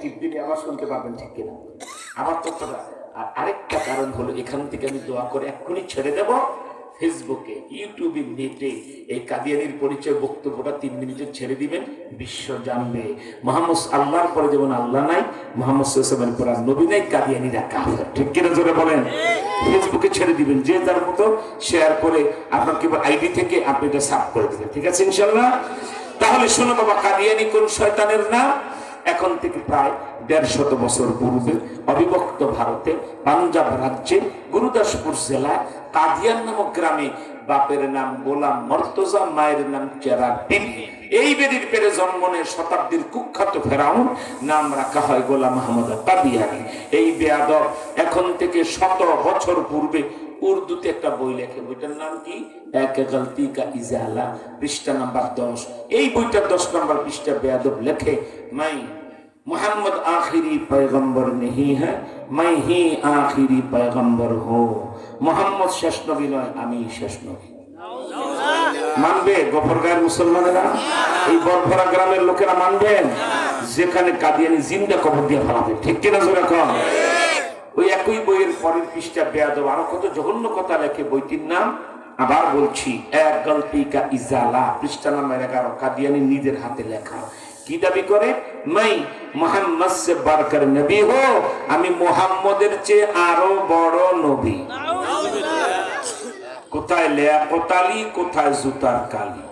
টিপ দিলে আবার শুনতে পারবেন, ঠিক কিনা? আমার তথ্যটা। আর আরেকটা কারণ হলো, এখান থেকে আমি দোয়া করে এক্ষুনি ছেড়ে দেব ফেসবুকে, ইউটিউবে, নেটে এই কাদিয়ানির পরিচয় বক্তব্যটা 3 মিনিটে ছেড়ে দিবেন, বিশ্ব জানবে মোহাম্মদ আল্লাহর পরে যেমন আল্লাহ নাই, মোহাম্মদ সাল্লাল্লাহু আলাইহি ওয়াসাল্লামের নবী নাই, কাদিয়ানিরা কাফের। ঠিক কিনা জোরে বলেন? ফেসবুকে ছেড়ে দিবেন, যে যার মতো শেয়ার করে আপনার কিংবা আইডি থেকে আপনি এটা সাফ করে দিবেন, ঠিক আছে ইনশাআল্লাহ? তাহলে শোনো বাবা, কাদিয়ানি কোন শয়তানের নাম? এখন থেকে প্রায় 150 বছর পূর্বে অবিভক্ত ভারতে পাঞ্জাব রাজ্যে গুরুদাসপুর জেলায় কাদিয়ান নামক গ্রামে বাপের নাম গোলাম মর্তজা, মায়ের নাম চেরা বিবি, এই বেদির পেরে জন্ম নেয় শতাব্দীর কুখ্যাত ফেরাউন, নাম রাখা হয় গোলাম আহমদ কাদিয়ানি। এই বেয়াদব এখন থেকে 100 বছর পূর্বে উর্দুতে একটা বই লেখে, বইটার নাম কি? এক গলতি কা ইজালা, পৃষ্ঠা নাম্বার 10। এই বইটার 10 নম্বর পৃষ্ঠা বেয়াদব লেখে, मैं मोहम्मद आखिरी पैगंबर नहीं है, मैं ही आखिरी पैगंबर हूँ। मोहम्मद শেষ নবী নয়, আমি শেষ নবী। মানবে গফরগাঁয়ের মুসলমানেরা? এই বরভরা গ্রামের লোকেরা মানবেন? যেখানে কাদিয়ানি জিন্দা কবর দিয়ে ফেলাবে, ঠিক কিনা জোরে কম? ওই একই বইয়ের পরের পৃষ্ঠা বেয়াদব আরো কত জঘন্য কথা লেখে। বইটির নাম আবার বলছি, এক গলতি কা ইজালা, পৃষ্ঠা নাম্বার 11। কাদিয়ানি নিজের হাতে লেখা। কি দাবি করে? मैं मोहम्मद से बढ़कर नबी हो, আমি মুহাম্মদের চেয়ে আরো বড় নবী। কোথায় লিয়াকতালি, কোথায় জুতার কালি,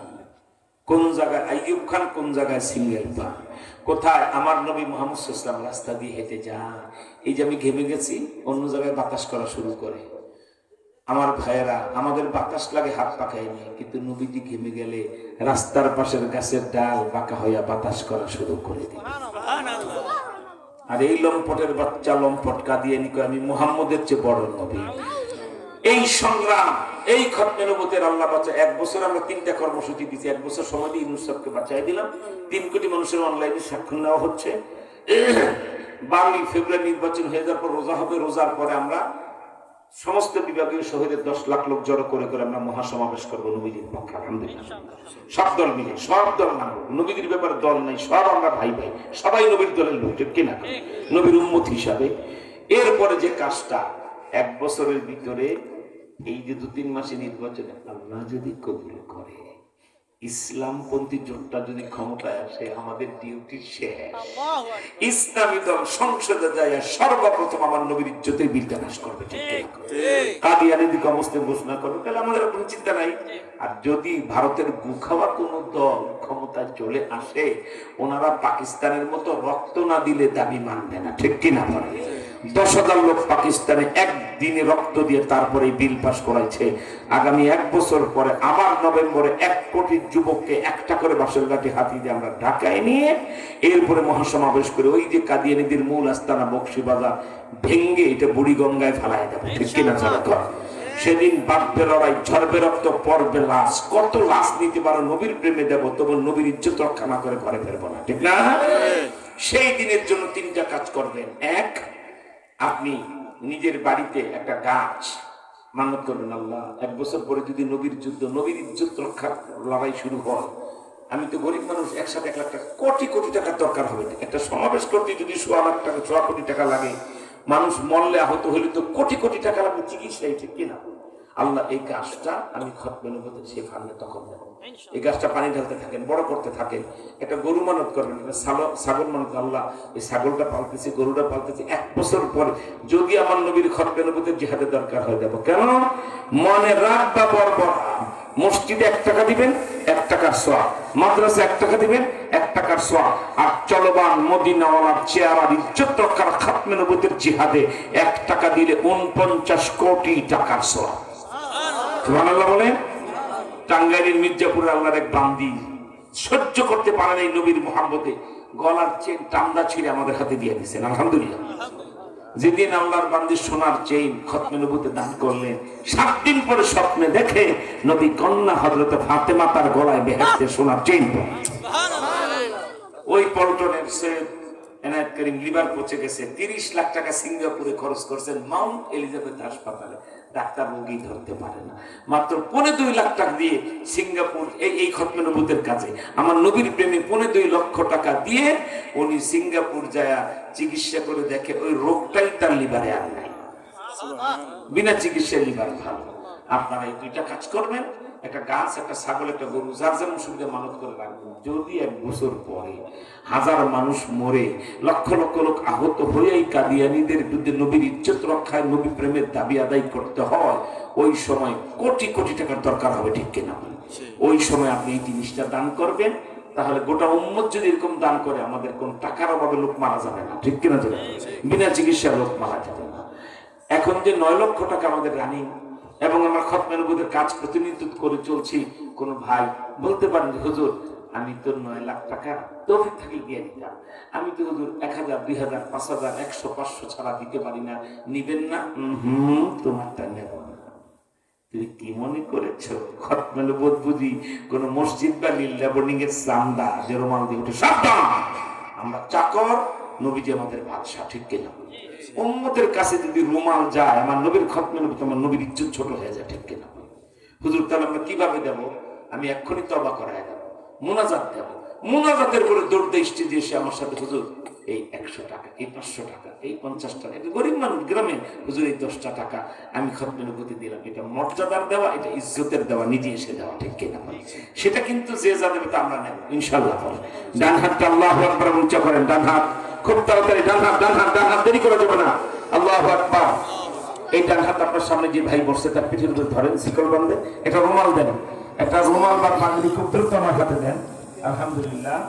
কোন জায়গায় আইয়ুব খান, কোন জায়গায় সিঙ্গেল পা, কোথায় আমার নবী মুহাম্মদ সাল্লাল্লাহু আলাইহি ওয়াসাল্লাম রাস্তা দিয়ে হেঁটে যান, এই যে আমি ঘেমে গেছি, অন্য জায়গায় বাতাস করা শুরু করে। আমার ভাইয়েরা, আমাদের বাতাস লাগে হাত পাকায়নি, কিন্তু নবীজি ঘেমে গেলে রাস্তার পাশের গাছের ডাল বাঁকা হইয়া বাতাস করা শুরু করে দিল। আর এই লম্পটের বাচ্চা লম্পট কাদিয়ানি কয় আমি মুহাম্মদের চেয়ে বড় নবী। এই সংগ্রাম, এই খতমে নবুয়তের আল্লাহ বাঁচা। 1 বছর আমরা 3টা কর্মসূচি দিচ্ছি, 1 বছর সময় দিয়ে ইউনূস সাহেবকে বাঁচাই দিলাম। 3 কোটি মানুষের অনলাইনে সাক্ষ্য নেওয়া হচ্ছে। 12 ফেব্রুয়ারি নির্বাচন হয়ে যাওয়ার পর রোজা হবে, রোজার পরে আমরা সমস্ত বিভাগীয় শহীদের 10 লাখ লোক জড়ো করে করে আমরা মহাসমাবেশ করবো নবীজির পক্ষে। আলহামদুলিল্লাহ, সব দল মিলে, সব দল নামবো। নবীজির ব্যাপারে দল নাই, সব আমরা ভাই ভাই, সবাই নবীর দলের লোক, ঠিক কিনা? নবীর উম্মত হিসাবে। এরপরে যে কাজটা 1 বছরের ভিতরে, এই যে 2-3 মাসে নির্বাচনে আল্লাহ যদি কবুল করে, ইসলামপন্থী জোটটা যদি ক্ষমতায় আসে, আমাদের ডিউটি শেষ। ইসলামী দল সংসদে যায় সর্বপ্রথম আমার নবীর ইজ্জতের বিরুদ্ধে নাশ করবে। কাদিয়ানি দিকে অবস্থায় ঘোষণা করবে, তাহলে আমাদের কোনো চিন্তা নাই। আর যদি ভারতের গুখাওয়া কোন দল ক্ষমতায় চলে আসে, ওনারা পাকিস্তানের মতো রক্ত না দিলে দাবি মানবে না, ঠিক কিনা বলে? 10,000 লোক পাকিস্তানে একদিনে রক্ত দিয়ে তারপরে বিল পাস করাইছে। আগামী 1 বছর পরে আবার নভেম্বরে 1 কোটি যুবককে একটা করে বাঁশের লাঠি হাতি দিয়ে আমরা ঢাকায় নিয়ে এরপরে মহাসমাবেশ করে ওই যে কাদিয়ানীদের মূল আস্তানা বক্সিবাজার ভেঙ্গে এটা বুড়িগঙ্গায় ফেলায় দেবো, ঠিক কিনা? সেদিন বাঁধবে লড়াই, ঝরবে রক্ত, পড়বে লাশ। কত লাশ নিতে পারো, নবীর প্রেমে দেবো, তবু নবীর ইজ্জত রক্ষা না করে ঘরে ফেরবো না, ঠিক না? সেই দিনের জন্য 3টা কাজ করবেন। 1, আপনি নিজের বাড়িতে একটা গাছ মানত করবেন, আল্লাহ 1 বছর পরে যদি নবীর যুদ্ধ, নবীর ইজ্জত রক্ষার লড়াই শুরু হয়, আমি তো গরিব মানুষ, একসাথে 1 লাখ টাকা, কোটি কোটি টাকার দরকার হবে। একটা সমাবেশ করতে যদি 1.5 লাখ টাকা, 1.5 কোটি টাকা লাগে, মানুষ মরলে আহত হইলে তো কোটি কোটি টাকা লাগবে চিকিৎসায়, ঠিক কিনা? আল্লাহ এই গাছটা আমি খতমে নবুয়তের সে ফান্ডে তখন দেব। এই গাছটা পানি ঢালতে থাকেন, বড় করতে থাকেন। একটা গরু মানত করবেন, ছাগল মানত, আল্লাহ এই ছাগলটা পালতেছি, গরুটা পালতেছি, 1 বছর পর যদি আমার নবীর খতমে নবুয়তের জিহাদের দরকার হয় দেব। কেন? মনে রাত বা বর্বর। মসজিদে 1 টাকা দিবেন, 1 টাকার সোয়াব। মাদ্রাসা 1 টাকা দিবেন, 1 টাকার সোয়াব। আর চলবান মদিনাওয়ালার চেহারার ইজ্জত রক্ষার খতমে নবুয়তের জিহাদে 1 টাকা দিলে 49 কোটি টাকার সোয়াব। সুবহানাল্লাহ বলে। টাঙ্গাইলের মির্জাপুরের আল্লাহর এক বান্দি সহ্য করতে পারেন এই নবীর মুহাব্বতে, গলার চেন টান্দা ছিঁড়ে আমাদের হাতে দিয়ে দিয়েছেন। আলহামদুলিল্লাহ। যেদিন আল্লাহর বান্দি সোনার চেইন খতমে নবুয়তে দান করলেন, 7 দিন পরে স্বপ্নে দেখে নবী কন্যা হযরত ফাতেমা তার গলায় বেহেশতের সোনার চেইন। ওই পল্টনের সৈয়দ এনায়েত করিম লিভার পচে গেছে, 30 লাখ টাকা সিঙ্গাপুরে খরচ করছেন মাউন্ট এলিজাবেথ হাসপাতালে। ডাক্তার রোগী ধরতে পারে না। মাত্র 2.5 লাখ টাকা দিয়ে সিঙ্গাপুর এই খতমে নবুতের কাজে আমার নবীর প্রেমে 2.5 লক্ষ টাকা দিয়ে উনি সিঙ্গাপুর যায় চিকিৎসা করে দেখে ওই রোগটাই তার লিভারে আর নাই, বিনা চিকিৎসায় লিভার ভালো। আপনারা এই দুইটা কাজ করবেন, একটা গাছ, একটা ছাগল, একটা গরু, যার যেমন সুবিধা মানত করে রাখবেন। যদি 1 বছর পরে হাজার মানুষ মরে, লক্ষ লক্ষ লোক আহত হয়ে এই কাদিয়ানীদের বিরুদ্ধে নবীর ইজ্জত রক্ষায়, নবী প্রেমের দাবি আদায় করতে হয়, ওই সময় কোটি কোটি টাকার দরকার হবে, ঠিক কিনা? ওই সময় আপনি এই জিনিসটা দান করবেন, তাহলে গোটা উম্মত যদি এরকম দান করে, আমাদের কোন টাকার অভাবে লোক মারা যাবে না, ঠিক কিনা? বিনা চিকিৎসায় লোক মারা যাবে না। এখন যে 9 লক্ষ টাকা আমাদের রানিং এবং আমরা খতমে নবুতের কাজ প্রতিনিধিত্ব করে চলছি, কোন ভাই বলতে পারেন যে হুজুর আমি তো 9 লাখ টাকা তৌফিক থাকলে দিয়ে দিতাম, আমি তো হুজুর 1000, 2000, 5000, 100, 500 ছাড়া দিতে পারি না, নিবেন না? তোমারটা নেব না। তুমি কি মনে করেছো খতমে নবুত বুঝি কোন মসজিদ বা লিল্লা বোর্ডিং এর চান্দা যে রুমাল দিয়ে উঠে? সাবধান, আমরা চাকর, নবীজি আমাদের বাদশা, ঠিক কিনা? উম্মতের কাছে যদি রুমাল যায়, আমার নবীর খতমে নবুত, আমার নবীর ইজ্জত ছোট হয়ে যায়, ঠিক কিনা? হুজুর তাহলে আমরা কিভাবে দেব? আমি এক্ষুনি তওবা করায় দেব, মুনাজাত দেব। মুনাজাতের করে দৌড়তে স্টেজে এসে আমার সাথে হুজুর এই 100 টাকা, এই 500 টাকা, এই 50 টাকা, গরিব মানুষ গ্রামে, হুজুর এই 10টা টাকা আমি খতমে নবুতে দিলাম। এটা মর্যাদার দেওয়া, এটা ইজ্জতের দেওয়া, নিজে এসে দেওয়া, ঠিক কিনা? সেটা কিন্তু যে যা দেবে তা আমরা নেব ইনশাআল্লাহ। ডান হাতটা আল্লাহু আকবার উচ্চ করেন, ডান হাত খুব তাড়াতাড়ি, ডান হাত, ডান হাত, ডান হাত, দেরি করা যাবে না। আল্লাহু আকবার। এই ডান হাত আপনার সামনে যে ভাই বসছে তার পিঠের উপর ধরেন, শিকল বাঁধেন, একটা রুমাল দেন, একটা রুমাল বা পাগড়ি খুব দ্রুত আমার হাতে দেন। আলহামদুলিল্লাহ।